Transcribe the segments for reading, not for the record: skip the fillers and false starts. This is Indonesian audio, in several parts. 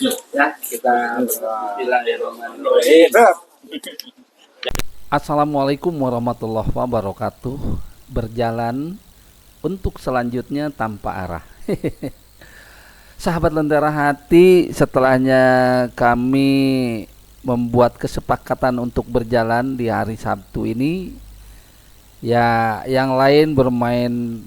Ya, kita Assalamualaikum warahmatullahi wabarakatuh. Berjalan untuk selanjutnya tanpa arah. Sahabat Lentera Hati, setelahnya kami membuat kesepakatan untuk berjalan di hari Sabtu ini. Ya, yang lain bermain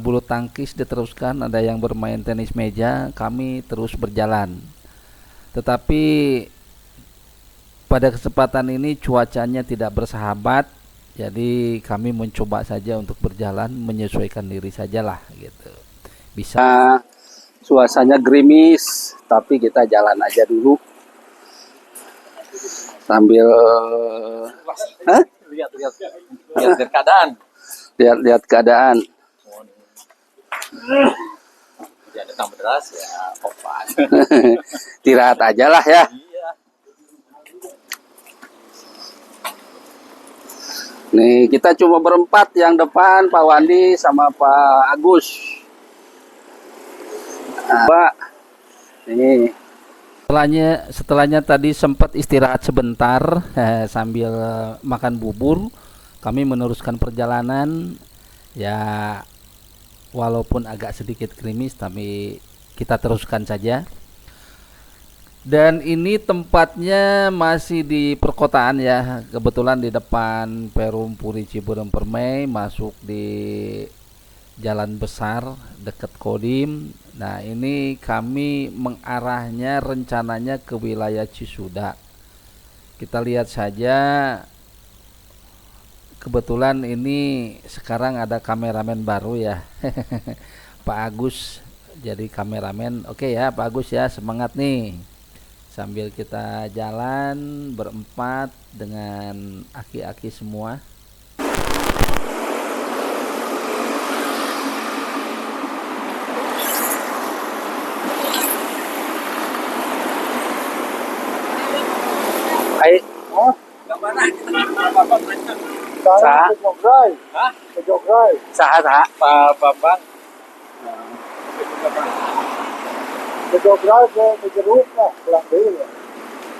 bulu tangkis diteruskan, ada yang bermain tenis meja, kami terus berjalan. Tetapi pada kesempatan ini cuacanya tidak bersahabat, jadi kami mencoba saja untuk berjalan, menyesuaikan diri sajalah gitu. Bisa suasananya gerimis, tapi kita jalan aja dulu sambil lihat keadaan. Lihat keadaan. Ya datang beras ya opat. Istirahat aja lah ya. Iya. Nih kita cuma berempat, yang depan Pak Wandi sama Pak Agus. Pak, nih. Setelahnya tadi sempat istirahat sebentar sambil makan bubur, kami meneruskan perjalanan. Ya, walaupun agak sedikit gerimis, tapi kita teruskan saja. Dan ini tempatnya masih di perkotaan ya, kebetulan di depan Perum Puri Ciberem Permai, masuk di jalan besar dekat Kodim. Nah, ini kami mengarahnya rencananya ke wilayah Cisuda. Kita lihat saja. Kebetulan ini sekarang ada kameramen baru ya. Pak Agus jadi kameramen. Oke ya Pak Agus ya, semangat nih. Sambil kita jalan berempat dengan aki-aki semua. Hai. Oh, ke mana? Saha? Hah? Saha. Pak Bambang.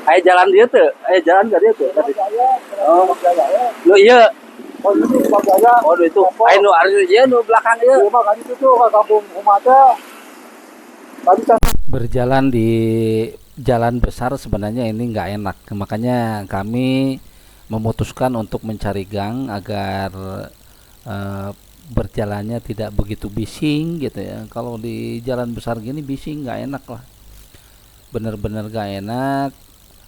Ayo jalan dia tuh. Ayo jalan ke dia tuh. Oh. Lu iya. Oh, itu. Ayo nu harus dia nu belakang ieu. Berjalan di jalan besar sebenarnya ini nggak enak, makanya kami memutuskan untuk mencari gang agar berjalannya tidak begitu bising gitu ya. Kalau di jalan besar gini bising, nggak enak lah, bener-bener nggak enak.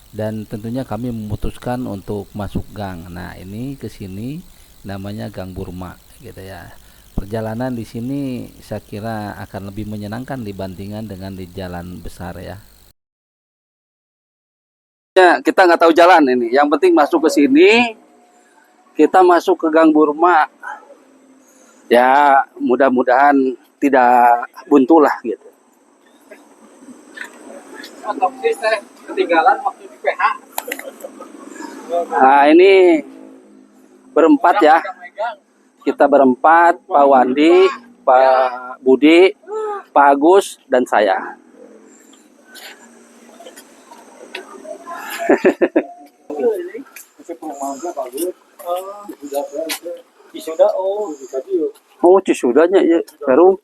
Dan tentunya kami memutuskan untuk masuk gang. Nah, ini ke sini namanya Gang Burma gitu ya. Perjalanan di sini saya kira akan lebih menyenangkan dibandingkan dengan di jalan besar ya. Ya, kita nggak tahu jalan ini. Yang penting masuk ke sini. Kita masuk ke Gang Burma. Ya, mudah-mudahan tidak buntu lah gitu. Otopsi saya ketinggalan waktu di PH. Nah, ini berempat ya. Kita berempat, Pak Wandi, Pak Budi, Pak Agus, dan saya. Cisuda Oh, Cisudanya ya, Perum.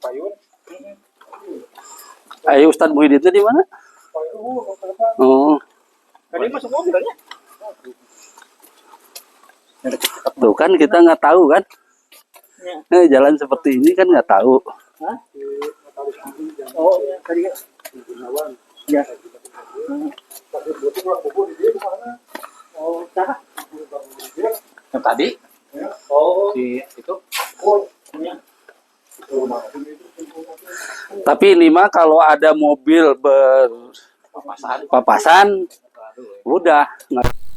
Ayo Ustadz Muhyiddin itu di mana? Oh, tadi masuk mobilnya. tuh kan kita nggak tahu kan? Jalan seperti ini kan nggak tahu. Oh, tadi ya. Oh, yang tadi? Oh, di itu. Tapi ini mah kalau ada mobil berpapasan, udah.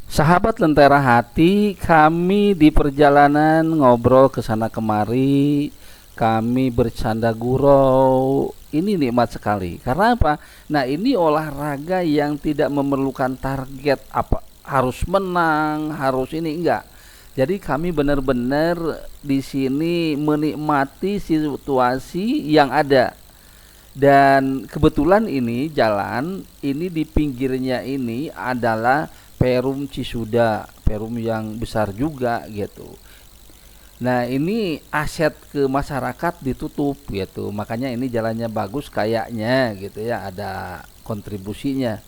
Sahabat Lentera Hati, kami di perjalanan ngobrol ke sana kemari, kami bercanda gurau. Ini nikmat sekali. Karena apa? Nah, ini olahraga yang tidak memerlukan target apa harus menang, harus ini enggak. Jadi kami benar-benar di sini menikmati situasi yang ada. Dan kebetulan ini jalan ini di pinggirnya ini adalah Perum Cisuda, perum yang besar juga gitu. Nah, ini aset ke masyarakat ditutup gitu. Makanya ini jalannya bagus kayaknya gitu ya, ada kontribusinya.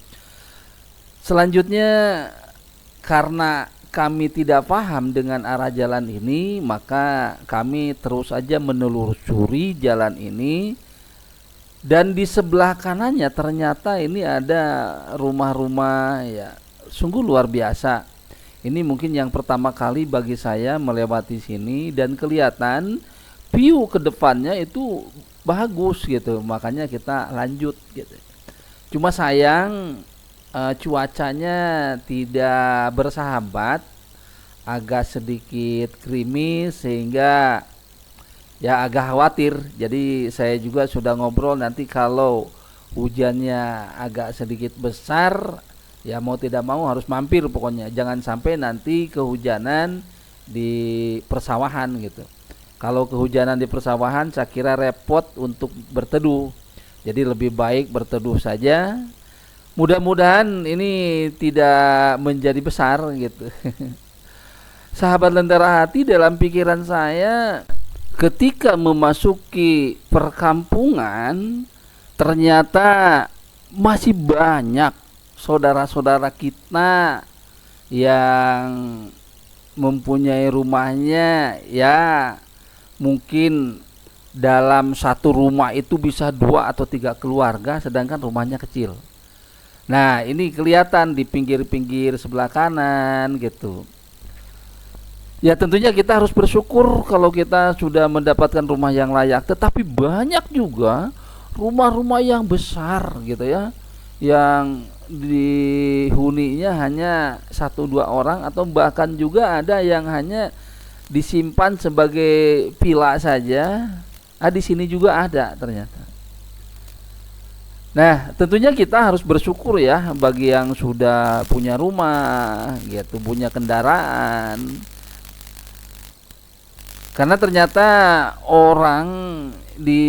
Selanjutnya, karena kami tidak paham dengan arah jalan ini, maka kami terus saja menelusuri jalan ini. Dan di sebelah kanannya ternyata ini ada rumah-rumah ya, sungguh luar biasa. Ini mungkin yang pertama kali bagi saya melewati sini, dan kelihatan view ke depannya itu bagus gitu. Makanya kita lanjut gitu. Cuma sayang cuacanya tidak bersahabat, agak sedikit krimis sehingga ya agak khawatir. Jadi saya juga sudah ngobrol, nanti kalau hujannya agak sedikit besar ya mau tidak mau harus mampir pokoknya. Jangan sampai nanti kehujanan di persawahan gitu. Kalau kehujanan di persawahan saya kira repot untuk berteduh. Jadi lebih baik berteduh saja. Mudah-mudahan ini tidak menjadi besar gitu. Sahabat Lentera Hati, dalam pikiran saya ketika memasuki perkampungan ternyata masih banyak saudara-saudara kita yang mempunyai rumahnya ya mungkin dalam satu rumah itu bisa 2 atau 3 keluarga, sedangkan rumahnya kecil. Nah, ini kelihatan di pinggir-pinggir sebelah kanan gitu. Ya tentunya kita harus bersyukur kalau kita sudah mendapatkan rumah yang layak. Tetapi banyak juga rumah-rumah yang besar gitu ya, yang dihuninya hanya 1-2 orang, atau bahkan juga ada yang hanya disimpan sebagai villa saja. Di sini juga ada ternyata. Nah, tentunya kita harus bersyukur ya bagi yang sudah punya rumah gitu, punya kendaraan. Karena ternyata orang di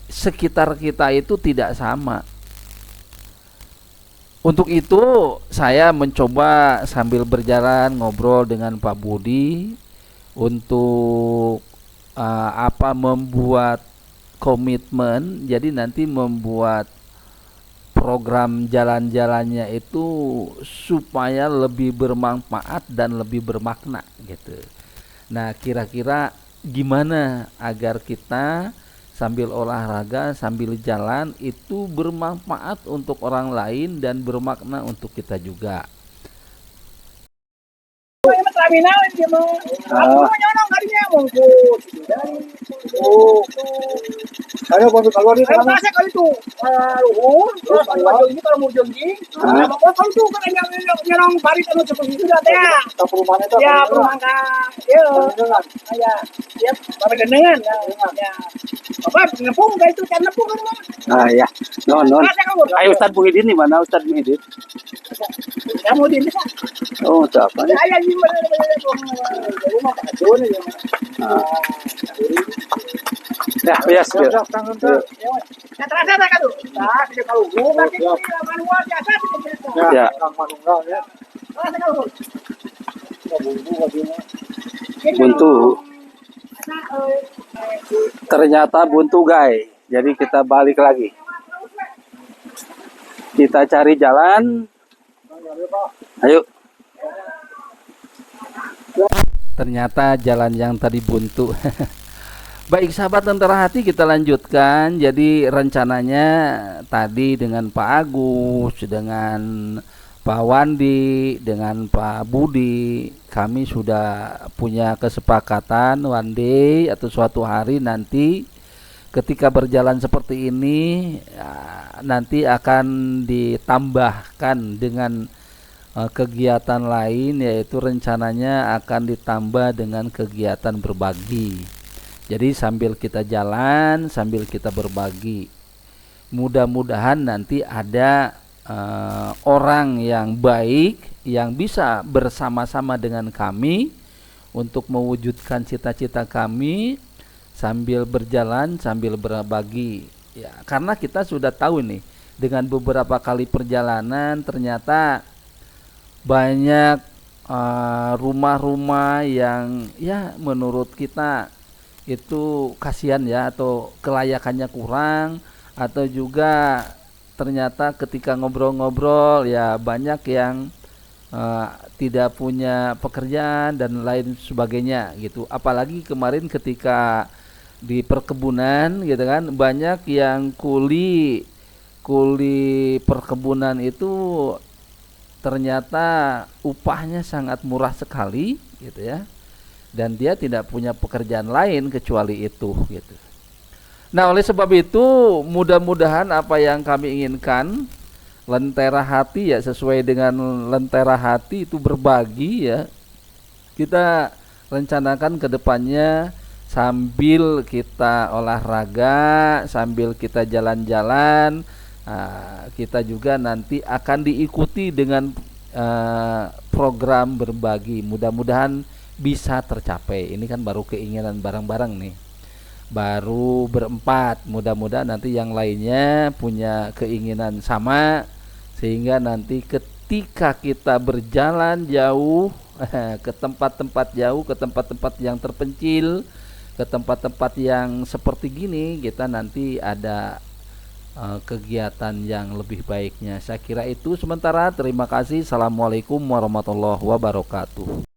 sekitar kita itu tidak sama. Untuk itu saya mencoba sambil berjalan ngobrol dengan Pak Budi untuk membuat komitmen. Jadi nanti membuat program jalan-jalannya itu supaya lebih bermanfaat dan lebih bermakna gitu. Nah, kira-kira gimana agar kita sambil olahraga, sambil jalan itu bermanfaat untuk orang lain dan bermakna untuk kita juga. Ayo bantu keluar nih. Kalau bahasa kalau itu terus kalau ini kalau mau jogging, kalau itu kan yang nyerong bari anu seperti itu dah ya. Ke perumahan itu. Ya, perumahan ya. Ya, ya, pada gendengan. Ya. Bapak ngepung ka itu kan ngepung kan. Ya. Non. Ayo Ustaz Muhyiddin di mana Ustaz Muhyiddin? Kamu di mana? Oh, siapa nih? Saya di mana? Rumah Pak Jun ya. Ya, bias. Kata-kata kan tuh. Nah, tidak kalau bukan itu manual biasa tidak. Ya. Orang manunggal ya. Buntu. Ternyata buntu, guys. Jadi kita balik lagi. Kita cari jalan. Ayo. Ternyata jalan yang tadi buntu. Baik sahabat Lentera Hati, kita lanjutkan. Jadi rencananya tadi dengan Pak Agus, dengan Pak Wandi, dengan Pak Budi, kami sudah punya kesepakatan one day atau suatu hari nanti ketika berjalan seperti ini nanti akan ditambahkan dengan kegiatan lain, yaitu rencananya akan ditambah dengan kegiatan berbagi. Jadi sambil kita jalan, sambil kita berbagi, mudah-mudahan nanti ada orang yang baik yang bisa bersama-sama dengan kami untuk mewujudkan cita-cita kami sambil berjalan, sambil berbagi Ya, karena kita sudah tahu nih dengan beberapa kali perjalanan ternyata banyak rumah-rumah yang ya menurut kita itu kasihan ya, atau kelayakannya kurang, atau juga ternyata ketika ngobrol-ngobrol ya banyak yang eh, tidak punya pekerjaan dan lain sebagainya gitu. Apalagi kemarin ketika di perkebunan gitu kan, banyak yang kuli kuli perkebunan itu ternyata upahnya sangat murah sekali gitu ya, dan dia tidak punya pekerjaan lain kecuali itu gitu. Nah, oleh sebab itu mudah-mudahan apa yang kami inginkan, lentera hati ya, sesuai dengan lentera hati itu berbagi ya. Kita rencanakan ke depannya sambil kita olahraga, sambil kita jalan-jalan, kita juga nanti akan diikuti dengan program berbagi. Mudah-mudahan bisa tercapai. Ini kan baru keinginan bareng-bareng nih. Baru berempat, mudah-mudahan nanti yang lainnya punya keinginan sama, sehingga nanti ketika kita berjalan jauh ke tempat-tempat jauh, ke tempat-tempat yang terpencil, ke tempat-tempat yang seperti gini, kita nanti ada kegiatan yang lebih baiknya. Saya kira itu sementara. Terima kasih. Assalamualaikum warahmatullahi wabarakatuh.